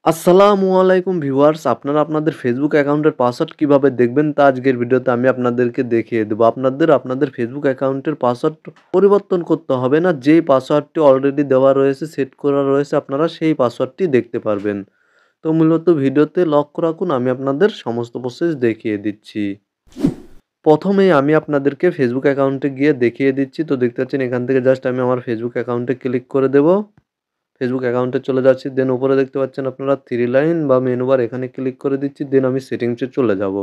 আসসালামু আলাইকুম ভিউয়ার্স, আপনারা আপনাদের ফেসবুক অ্যাকাউন্টের পাসওয়ার্ড কিভাবে দেখবেন তা আজকের ভিডিওতে আমি আপনাদেরকে দেখিয়ে দেব। আপনাদের ফেসবুক অ্যাকাউন্টের পাসওয়ার্ড পরিবর্তন করতে হবে না। যেই পাসওয়ার্ডটি অলরেডি দেওয়া রয়েছে, সেট করা রয়েছে, আপনারা সেই পাসওয়ার্ডটি দেখতে পারবেন। তো মূলত ভিডিওতে লক্ষ্য রাখুন, আমি আপনাদের সমস্ত প্রসেস দেখিয়ে দিচ্ছি। প্রথমেই আমি আপনাদেরকে ফেসবুক অ্যাকাউন্টে গিয়ে দেখিয়ে দিচ্ছি। তো দেখতে পাচ্ছেন এখান থেকে জাস্ট আমি আমার ফেসবুক অ্যাকাউন্টে ক্লিক করে দেব। ফেসবুক অ্যাকাউন্টে চলে যাচ্ছি। দেন উপরে দেখতে পাচ্ছেন আপনারা 3 লাইন বা মেনু বার, এখানে ক্লিক করে দিচ্ছি। দেন আমি সেটিংসে চলে যাব।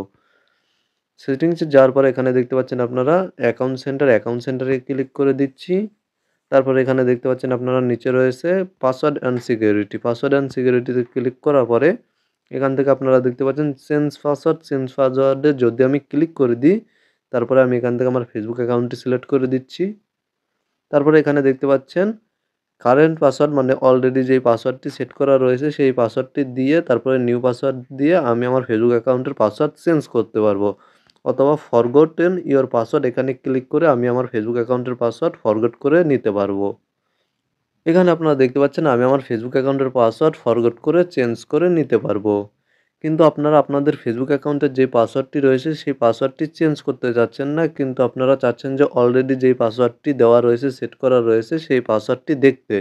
সেটিংসে যাওয়ার পরে এখানে দেখতে পাচ্ছেন আপনারা অ্যাকাউন্ট সেন্টারে ক্লিক করে দিচ্ছি। তারপরে এখানে দেখতে পাচ্ছেন আপনারা নিচে রয়েছে পাসওয়ার্ড অ্যান্ড সিকিউরিটিতে ক্লিক করার পরে এখান থেকে আপনারা দেখতে পাচ্ছেন চেঞ্জ পাসওয়ার্ডে যদি আমি ক্লিক করে দিই, তারপরে আমি এখান থেকে আমার ফেসবুক অ্যাকাউন্টটি সিলেক্ট করে দিচ্ছি। তারপরে এখানে দেখতে পাচ্ছেন কারেন্ট পাসওয়ার্ড, মানে অলরেডি যেই পাসওয়ার্ডটি সেট করা রয়েছে সেই পাসওয়ার্ডটি দিয়ে তারপরে নিউ পাসওয়ার্ড দিয়ে আমি আমার ফেসবুক অ্যাকাউন্টের পাসওয়ার্ড চেঞ্জ করতে পারবো, অথবা ফরগটেন ইওর পাসওয়ার্ড এখানে ক্লিক করে আমি আমার ফেসবুক অ্যাকাউন্টের পাসওয়ার্ড ফরগট করে নিতে পারবো। এখানে আপনারা দেখতে পাচ্ছেন আমি আমার ফেসবুক অ্যাকাউন্টের পাসওয়ার্ড ফরগট করে চেঞ্জ করে নিতে পারবো। কিন্তু আপনারা আপনাদের ফেসবুক অ্যাকাউন্টের যে পাসওয়ার্ডটি রয়েছে সেই পাসওয়ার্ডটি চেঞ্জ করতে চাচ্ছেন না, কিন্তু আপনারা চাচ্ছেন যে অলরেডি যেই পাসওয়ার্ডটি দেওয়া রয়েছে, সেট করা রয়েছে সেই পাসওয়ার্ডটি দেখতে।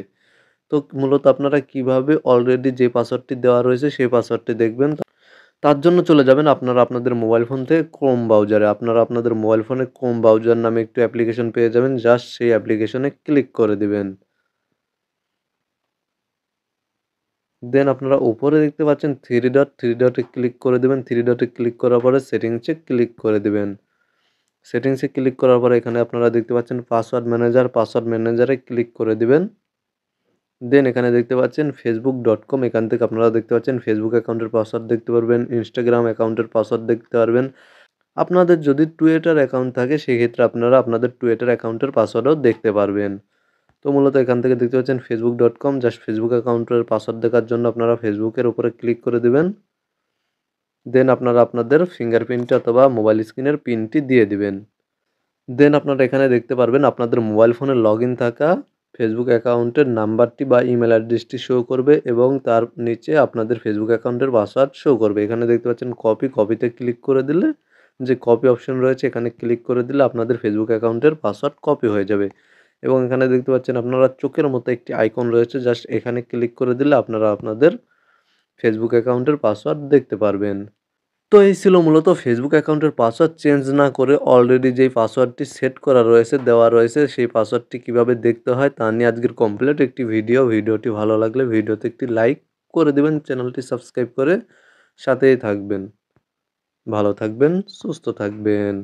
তো মূলত আপনারা কিভাবে অলরেডি যে পাসওয়ার্ডটি দেওয়া রয়েছে সেই পাসওয়ার্ডটি দেখবেন, তার জন্য চলে যাবেন আপনারা আপনাদের মোবাইল ফোন থেকে ক্রোম ব্রাউজারে। আপনারা আপনাদের মোবাইল ফোনে ক্রোম ব্রাউজার নামে একটি অ্যাপ্লিকেশন পেয়ে যাবেন, জাস্ট সেই অ্যাপ্লিকেশনে ক্লিক করে দিবেন। দেন আপনারা উপরে দেখতে পাচ্ছেন থ্রি ডটে ক্লিক করে দেবেন। থ্রি ডটে ক্লিক করার পরে সেটিংসে ক্লিক করে দিবেন। সেটিংসে ক্লিক করার পরে এখানে আপনারা দেখতে পাচ্ছেন পাসওয়ার্ড ম্যানেজারে ক্লিক করে দিবেন। দেন এখানে দেখতে পাচ্ছেন facebook.com, এখান থেকে আপনারা দেখতে পাচ্ছেন ফেসবুক অ্যাকাউন্টের পাসওয়ার্ড দেখতে পারবেন, ইনস্টাগ্রাম অ্যাকাউন্টের পাসওয়ার্ড দেখতে পারবেন। আপনাদের যদি টুইটার অ্যাকাউন্ট থাকে সেক্ষেত্রে আপনারা আপনাদের টুইটার অ্যাকাউন্টের পাসওয়ার্ডও দেখতে পারবেন। তো মূলত এখান থেকে দেখতে পাচ্ছেন facebook.com, জাস্ট ফেসবুক অ্যাকাউন্টের পাসওয়ার্ড দেখার জন্য আপনারা ফেসবুকের উপরে ক্লিক করে দিবেন। দেন আপনারা আপনাদের ফিঙ্গারপ্রিন্ট অথবা মোবাইল স্ক্রিনের পিনটি দিয়ে দিবেন। দেন আপনারা এখানে দেখতে পারবেন আপনাদের মোবাইল ফোনে লগইন থাকা ফেসবুক অ্যাকাউন্টের নাম্বারটি বা ইমেল অ্যাড্রেসটি শো করবে এবং তার নিচে আপনাদের ফেসবুক অ্যাকাউন্টের পাসওয়ার্ড শো করবে। এখানে দেখতে পাচ্ছেন কপিতে ক্লিক করে দিলে, যে কপি অপশন রয়েছে এখানে ক্লিক করে দিলে আপনাদের ফেসবুক অ্যাকাউন্টের পাসওয়ার্ড কপি হয়ে যাবে। এবং এখানে দেখতে পাচ্ছেন আপনারা চোখের মতো একটি আইকন রয়েছে, জাস্ট এখানে ক্লিক করে দিলে আপনারা আপনাদের ফেসবুক অ্যাকাউন্টের পাসওয়ার্ড দেখতে পারবেন। তো এই ছিল মূলত ফেসবুক অ্যাকাউন্টের পাসওয়ার্ড চেঞ্জ না করে অলরেডি যেই পাসওয়ার্ডটি সেট করা রয়েছে, দেওয়া রয়েছে, সেই পাসওয়ার্ডটি কিভাবে দেখতে হয় তা নিয়ে আজকের কমপ্লিট একটি ভিডিওটি ভালো লাগলে ভিডিওতে একটি লাইক করে দেবেন, চ্যানেলটি সাবস্ক্রাইব করে সাথেই থাকবেন। ভালো থাকবেন, সুস্থ থাকবেন।